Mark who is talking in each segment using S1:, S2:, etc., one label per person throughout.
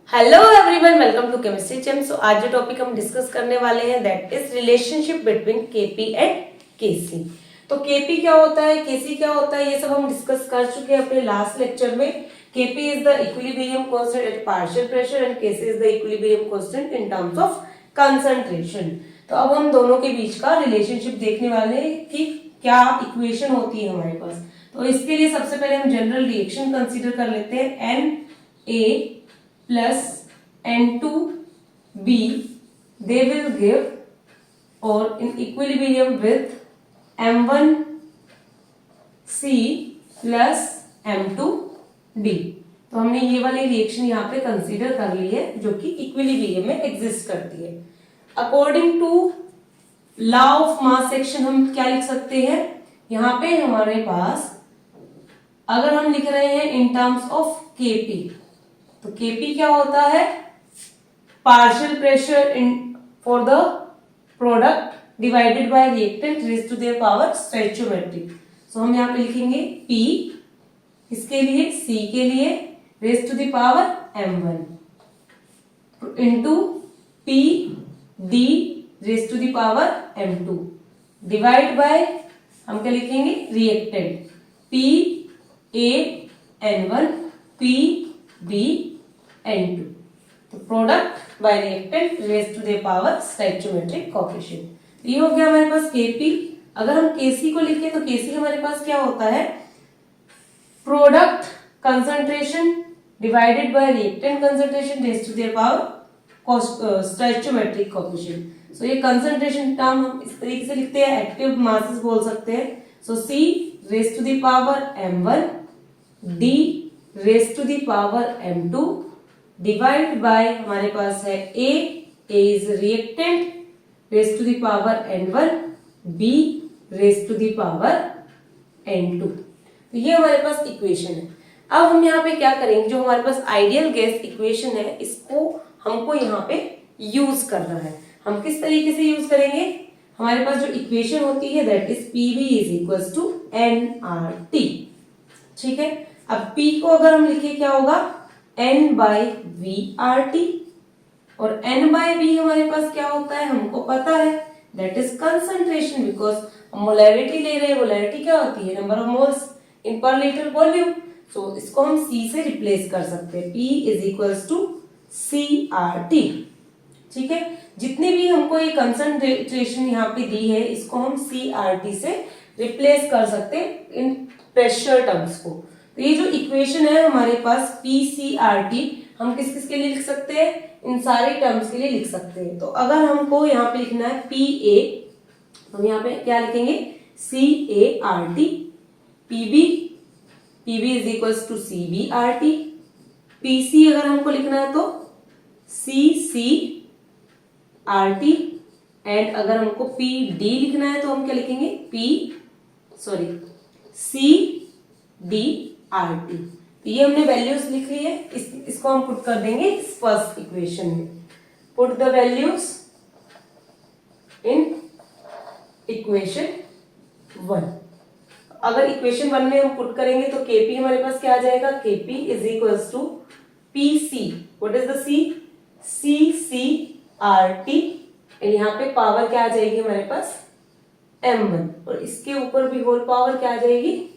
S1: Hello everyone, welcome to chemistry chem. So आज जो topic हम डिस्कस करने वाले हैं that is relationship between KP and KC. तो केपी क्या होता है, केसी क्या होता है, ये सब हम डिस्कस कर चुके हैं अपने लास्ट लेक्चर में। Kp is the equilibrium constant at partial pressure and Kc is the equilibrium constant in terms of concentration. तो अब हम दोनों के बीच का रिलेशनशिप देखने वाले हैं कि क्या इक्वेशन होती है हमारे पास। तो इसके लिए सबसे पहले हम जनरल रिएक्शन कंसीडर कर लेते हैं। N A plus N2B, they will give or in equilibrium with M1C plus M2D। तो हमने ये वाली रिएक्शन यहाँ पे कंसीडर कर ली है जो कि इक्विलिब्रियम में एग्जिस्ट करती है। According to law of mass action हम क्या लिख सकते हैं, यहाँ पे हमारे पास अगर हम लिख रहे हैं इन टर्म्स ऑफ केपी, तो केपी क्या होता है, partial pressure in for the product divided by reactant raise to their power stoichiometric. So हम यहाँ पे लिखेंगे P इसके लिए, C के लिए raise to the power M1 into P D raise to the power M2 divide by हम क्या लिखेंगे, reactant P A N1 P B N2। तो product by reactant raise to the power stoichiometric coefficient. ये हो गया हमारे पास KP. अगर हम केसी को लिखें तो केसी हमारे पास क्या होता है, product concentration divided by reactant concentration raise to the power stoichiometric coefficient. So ये कंसंट्रेशन टर्म हम इस तरीके से लिखते हैं, एक्टिव मासेस बोल सकते हैं। So C raise to the power M1 D raise to the power M2 divide by हमारे पास है A is reactant raise to the power N1 B raise to the power N2। तो ये हमारे पास इक्वेशन है। अब हम यहाँ पे क्या करेंगे, जो हमारे पास आइडियल गैस इक्वेशन है इसको हमको यहाँ पे यूज करना है। हम किस तरीके से यूज करेंगे, हमारे पास जो इक्वेशन होती है that is PV is equal to nRT। ठीक है, अब P को अगर हम लिखे क्या होगा, N by V R T, और N बाई वी हमारे पास क्या होता है हमको पता है, दैट इज कंसंट्रेशन। बिकॉज हम मोलैरिटी ले रहे हैं, मोलैरिटी क्या होती है, नंबर ऑफ मोल्स इन पर लीटर वॉल्यूम। सो इसको हम C से रिप्लेस कर सकते हैं, P is equals to CRT। ठीक है, जितनी भी हमको ये कंसंट्रेशन यहाँ पे दी है इसको हम CRT से रिप्लेस कर सकते हैं इन प्रेशर टर्म्स को। तो ये जो इक्वेशन है हमारे पास PCRT हम किस किस के लिए लिख सकते हैं, इन सारे टर्म्स के लिए लिख सकते हैं। तो अगर हमको यहाँ पे लिखना है PA, हम यहाँ पे क्या लिखेंगे, CART, PB is equals to CBRT, PC अगर हमको लिखना है तो CCRT, एंड अगर हमको PD लिखना है तो हम क्या लिखेंगे, CDRT। तो ये हमने वैल्यूज लिख ली है, इसको हम पुट कर देंगे इस फर्स्ट इक्वेशन में। Put the values in equation 1। अगर इक्वेशन 1 में हम पुट करेंगे तो Kp हमारे पास क्या आ जाएगा, Kp is equals to PC, what is the C, CCRT, and यहाँ पे पावर क्या आ जाएगी हमारे पास M1, और इसके ऊपर भी होल पावर क्या आ जाएगी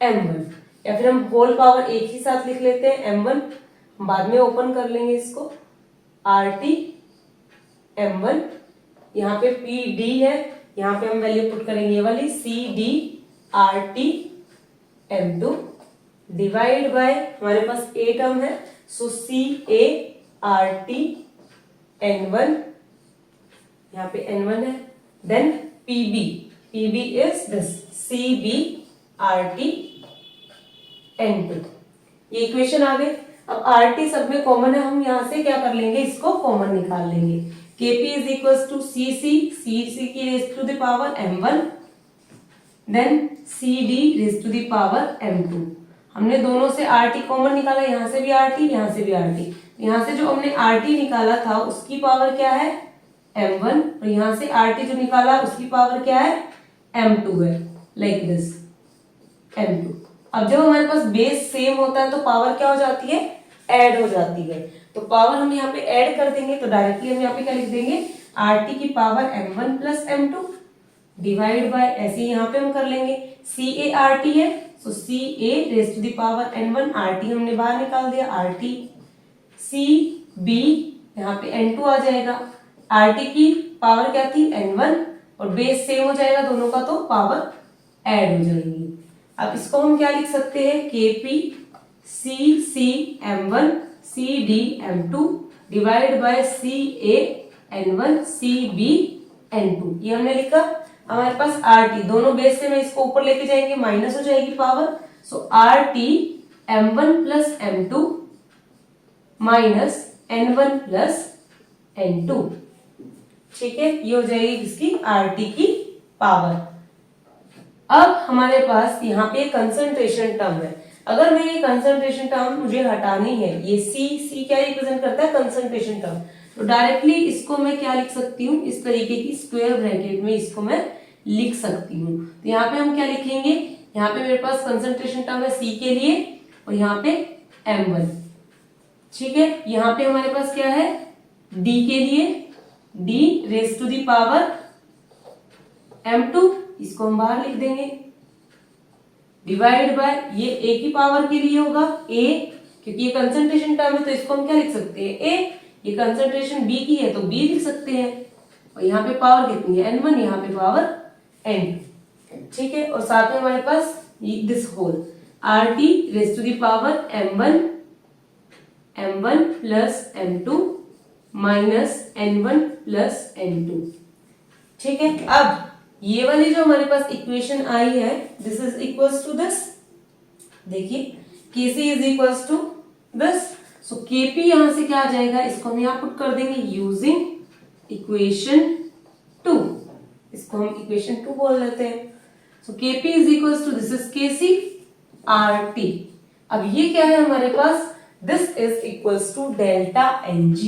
S1: M1, या फिर हम होल पावर एक ही साथ लिख लेते हैं M1, हम बाद में ओपन कर लेंगे इसको, RT M1, यहाँ पे PD है, यहाँ पे हम वैल्यू पुट करेंगे ये वाली CDRT M2 डिवाइड बाय हमारे पास A टर्म है, सो CART N1, यहाँ पे N1 है, then PB is this CBRT N2। ये इक्वेशन आ गई। अब RT सब में कॉमन है, हम यहाँ से क्या कर लेंगे, इसको कॉमन निकाल लेंगे। Kp is equals to CC की raise to the power M1, then CD raise to the power M2। हमने दोनों से RT कॉमन निकाला, यहाँ से भी RT, यहाँ से भी RT। यहाँ से जो हमने RT निकाला था उसकी पावर क्या है M1, और यहाँ से RT जो निकाला उसकी पावर क्या है M2 है, लाइक दिस M2। अब जब हमारे पास बेस सेम होता है तो पावर क्या हो जाती है, ऐड हो जाती है। तो पावर हम यहाँ पे ऐड कर देंगे, तो डायरेक्टली हम यहाँ पे क्या लिख देंगे, आर टी की power m1 plus m2 divide bye, ऐसे यहाँ पे हम कर लेंगे, सी ए आर टी है, so C A raise to the power n1, R T हमने बाहर निकाल दिया, आर टी सी बी यहाँ पे n2 आ जाएगा, आर टी की पावर क्या थी n1 और बेस सेम हो जाएगा दोनों का, तो पावर ऐड हो जाएगी। अब इसको हम क्या लिख सकते हैं, K P C C m1 C D m2 divide by C A n1 C B n2, ये हमने लिखा। हमारे पास आर टी, दोनों बेस से मैं इसको ऊपर लेके जाएंगे, माइनस हो जाएगी power, so R T m1 plus m2 minus n1 plus n2, ठीक है, ये हो जाएगी इसकी आर टी की पावर। अब हमारे पास यहाँ पे कंसंट्रेशन टर्म है, अगर मैं ये कंसंट्रेशन टर्म मुझे हटानी है, ये सी क्या रिप्रेजेंट करता है, कंसंट्रेशन टर्म, तो डायरेक्टली इसको मैं क्या लिख सकती हूँ, इस तरीके की स्क्वायर ब्रैकेट में इसको मैं लिख सकती हूँ। तो यहाँ पे हम क्या लिखेंगे, यहाँ पे मेरे पास कंसंट्रेशन टर्म है सी के लिए और यहाँ पे m1, ठीक है, यहाँ पे हमारे पास क्या है d के लिए, d raise to the power m2, इसको हम बाहर लिख देंगे, डिवाइड बाय, ये a की पावर के लिए होगा a, क्योंकि ये कंसंट्रेशन टर्म है तो इसको हम क्या लिख सकते हैं a, ये कंसंट्रेशन b की है तो b लिख सकते हैं, और यहाँ पे पावर कितनी है n1, यहाँ पे पावर n2, ठीक है, और साथ में हमारे पास this whole R T raise to the power m1 plus m2 minus n1 plus n2, ठीक है। अब ये वाली जो हमारे पास इक्वेशन आई है, this is equals to this, देखिए Kc is equals to this, so Kp यहां से क्या आ जाएगा, इसको हम यहां पुट कर देंगे यूजिंग इक्वेशन 2, इसको हम इक्वेशन 2 बोल लेते हैं, so Kp is equals to this is Kc RT। अब ये क्या है हमारे पास, this is equals to delta Ng।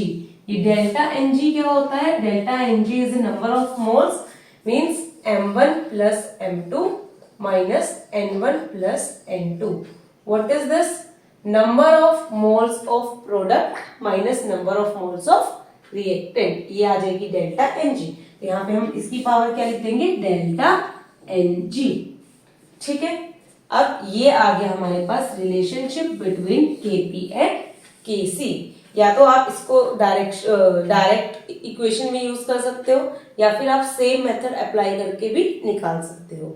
S1: ये डेल्टा Ng क्या होता है, delta Ng is the number of moles, means m1 plus m2 minus n1 plus n2. What is this? Number of moles of product minus number of moles of reactant, ये आ जाएगी delta Ng। तो यहाँ पे हम इसकी power क्या लिख देंगे, डेल्टा Ng, ठीक है। अब ये आ गया हमारे पास relationship between Kp and Kc। या तो आप इसको डायरेक्ट इक्वेशन में यूज कर सकते हो, या फिर आप सेम मेथड अप्लाई करके भी निकाल सकते हो।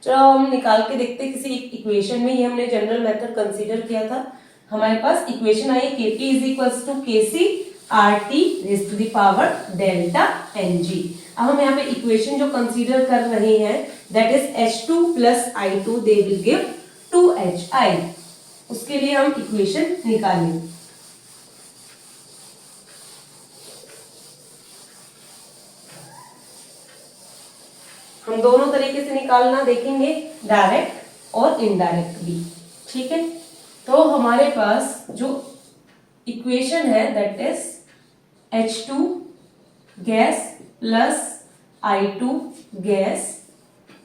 S1: चलो हम निकाल के देखते हैं किसी इक्वेशन में, ये हमने जनरल मेथड कंसीडर किया था। हमारे पास इक्वेशन आई Kp is equals to Kc RT raise to the power delta Ng। अब हम यहाँ पे इक्वेशन जो कंसीडर कर रहे हैं that is H2 plus I2 they will give 2HI, उसके लिए हम इक्वेशन निकालेंगे। हम दोनों तरीके से निकालना देखेंगे, डायरेक्ट और इनडायरेक्ट भी, ठीक है। तो हमारे पास जो इक्वेशन है that is H2 gas plus I2 gas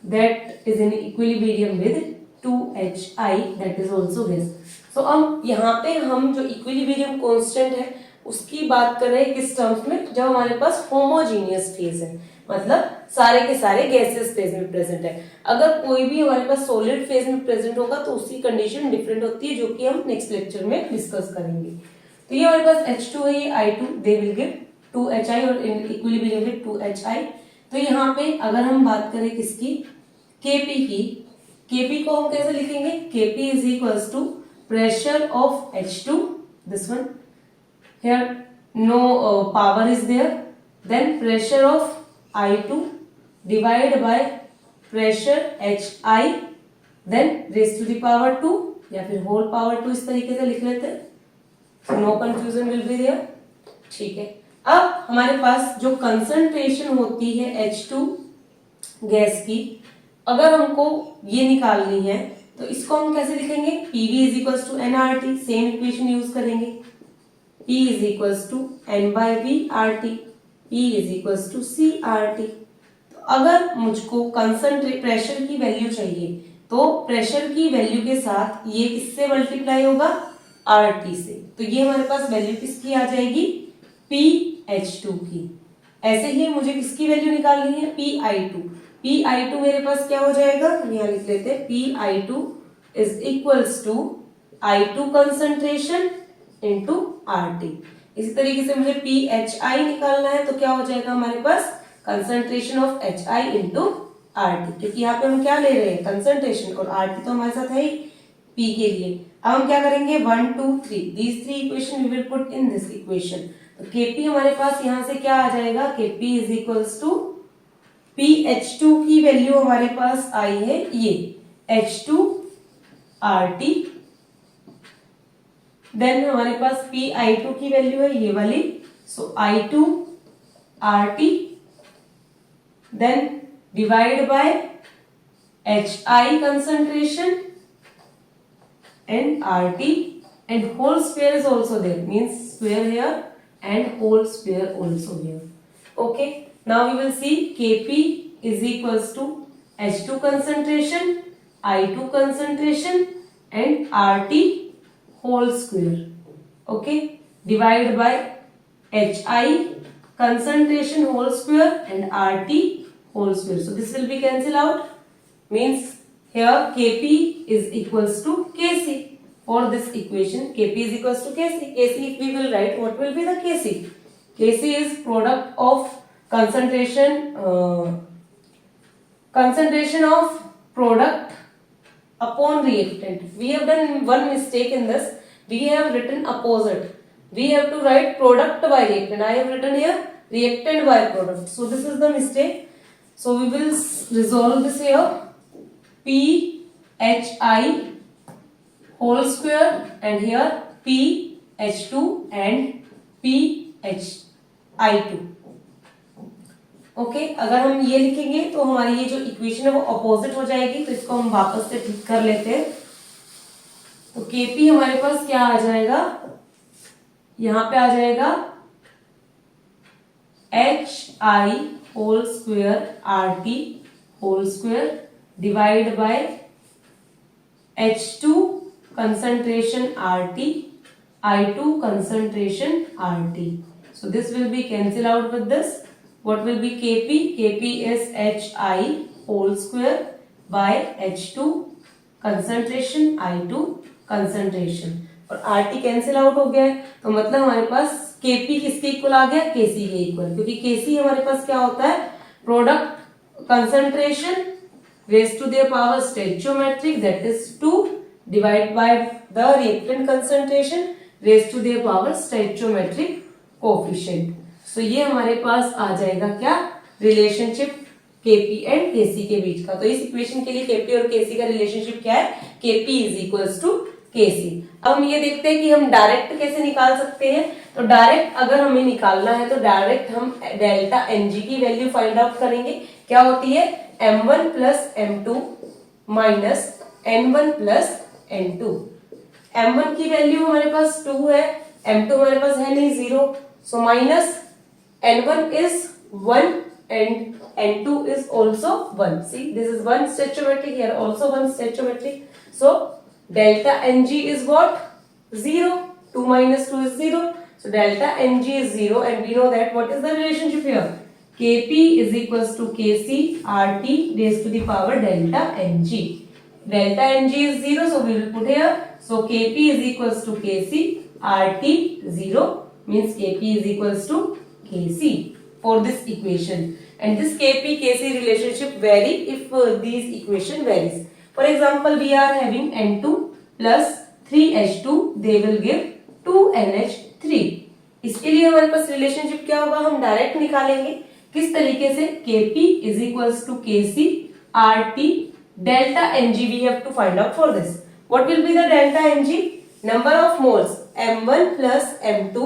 S1: that is in equilibrium with 2HI that is also gas. So अब यहाँ पे हम जो इक्विलिब्रियम कांस्टेंट है उसकी बात कर रहे हैं किस टर्म्स में, जब हमारे पास होमोजीनियस फेज है, मतलब सारे के सारे गैसेस फेज में प्रेजेंट है। अगर कोई भी हमारे पास सॉलिड फेज में प्रेजेंट होगा तो उसकी कंडीशन डिफरेंट होती है, जो कि हम नेक्स्ट लेक्चर में डिस्कस करेंगे। तो ये हमारे पास H2 है, ये I2 they will give 2HI और इक्विलिब्रियम विद 2HI। तो यहाँ पे अगर हम बात करें किसकी, Kp की, Kp को हम कैसे लिखेंगे, Kp is equals to pressure of H2, this one here no power is there, then pressure of I2 divide by pressure HI, then raise to the power 2 या फिर होल पावर 2, इस तरीके से लिख लेते हैं, no confusion will be there, ठीक है। अब हमारे पास जो कंसंट्रेशन होती है H2 गैस की, अगर हमको ये निकालनी है तो इसको हम कैसे लिखेंगे, PV is equals to nRT, same equation use करेंगे, P is equals to n/V RT, P is equals to C RT। तो अगर मुझको कंसंट्रेट प्रेशर की वैल्यू चाहिए तो प्रेशर की वैल्यू के साथ ये किससे मल्टीप्लाई होगा, RT से। तो ये हमारे पास वैल्यू किसकी आ जाएगी, PH2 की। ऐसे ही मुझे किसकी वैल्यू निकालनी है, PI2। PI2 मेरे पास क्या हो जाएगा, हम यहाँ लिख लेते हैं PI2 is equals to I2 concentration into RT। इसी तरीके से मुझे PHI निकालना है, तो क्या हो जाएगा हमारे पास concentration of HI into RT, क्योंकि यहाँ पे हम क्या ले रहे हैं, कंसंट्रेशन, और RT तो हमारे साथ है ही P के लिए। अब हम क्या करेंगे, 1 2 3 these three equation we will put in this equation. तो Kp हमारे पास यहाँ से क्या आ जाएगा, Kp is equals to PH2 की वैल्यू हमारे पास आई है ये H2 RT, देन हमारे पास PI2 की वैल्यू है ये वाली, so I2 RT, then divide by HI concentration and RT, and whole square is also there, means square here and whole square also here. Okay, now we will see Kp is equals to H2 concentration, I2 concentration and RT whole square. Okay, divide by HI concentration whole square and RT whole square. So this will be cancel out, means here Kp is equals to Kc. For this equation Kp is equals to Kc. Kc if we will write, what will be the Kc? Kc is product of concentration of product upon reactant. We have done one mistake in this. We have written opposite. We have to write product by reactant. I have written here reactant by product. So this is the mistake. So we will resolve this here. PHI whole square and here PH2 and PHI2. Okay, अगर हम ये लिखेंगे तो हमारी ये जो equation है वो अपोजिट हो जाएगी, तो इसको हम वापस से ठीक कर लेते हैं। तो Kp हमारे पास क्या आ जाएगा, यहां पे आ जाएगा HI whole square RT whole square divide by H2 concentration RT, I2 concentration RT. So this will be cancel out with this. What will be Kp? Kp is HI whole square by H2 concentration, I2 concentration, और RT cancel out हो गया है, तो मतलब हमारे पास Kp किसके equal आ गया, Kc के इक्वल, क्योंकि Kc हमारे पास क्या होता है, product concentration raised to their power stoichiometric, that is 2 divided by the reactant concentration raised to their power stoichiometric coefficient. So ये हमारे पास आ जाएगा क्या, रिलेशनशिप Kp एंड Kc के बीच का। तो इस इक्वेशन के लिए Kp और Kc का रिलेशनशिप क्या है, Kp is equals to Kc। अब हम ये देखते हैं कि हम डायरेक्ट कैसे निकाल सकते हैं। तो डायरेक्ट अगर हमें निकालना है तो डायरेक्ट हम डेल्टा Ng की वैल्यू फाइंड आउट करेंगे। क्या होती है, M1 plus M2 minus N1 plus N2। M1 की वैल्यू हमारे पास 2 है, M2 हमारे पास है नहीं 0, so minus N1 is 1 and N2 is also 1. See, this is one stoichiometric, here also one stoichiometric. So delta Ng is what, 0. 2 minus 2 is 0. So delta Ng is 0, and we know that what is the relationship here, Kp is equals to Kc RT raised to the power delta Ng. Delta Ng is 0, so we will put here. So Kp is equals to Kc RT 0, means Kp is equals to Kc for this equation. And this Kp Kc relationship vary if these equation varies. For example, we are having N2 plus 3H2, they will give 2NH3. इसके लिए हमारे पास relationship क्या होगा, हम direct निकालेंगे। किस तरीके से, Kp is equals to Kc RT delta Ng we have to find out for this. What will be the delta Ng? Number of moles M1 plus M2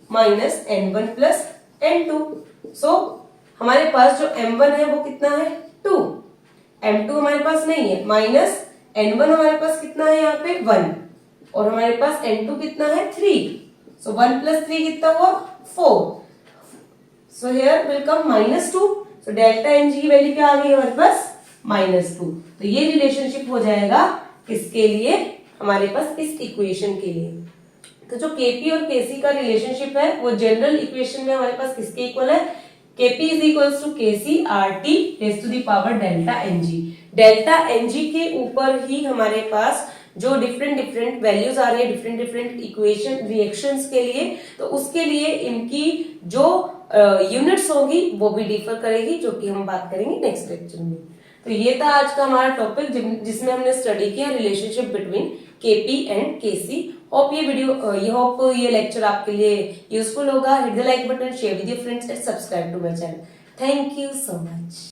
S1: minus N1 plus N2. So हमारे पास जो M1 है वो कितना है, 2, M2 हमारे पास नहीं है, minus N1 हमारे पास कितना है यहाँ पे 1, और हमारे पास N2 कितना है 3, so 1 plus 3 कितना हुआ 4, so here will come minus 2, so delta Ng की वैल्यू क्या आ गई हमारे पास -2। तो ये रिलेशनशिप हो जाएगा किसके लिए, हमारे पास इस इक्वेशन के लिए। तो जो Kp और Kc का रिलेशनशिप है वो जनरल इक्वेशन में हमारे पास किसके इक्वल है? Kp is equals to Kc RT raise to the power delta Ng। Delta Ng के ऊपर ही हमारे पास जो डिफरेंट वैल्यूज आ रही है डिफरेंट इक्वेशन रिएक्शंस के लिए, तो उसके लिए इनकी जो यूनिट्स होगी वो भी डिफर करेगी, जो कि हम बात करेंगे नेक्स्ट लेक्चर में। तो ये था आज का हमारा टॉपिक जिसमें हमने स्टडी किया relationship between Kp and Kc। Hope ये लेक्चर आपके लिए यूजफुल होगा। Hit the like button, share with your friends and subscribe to my channel. Thank you so much.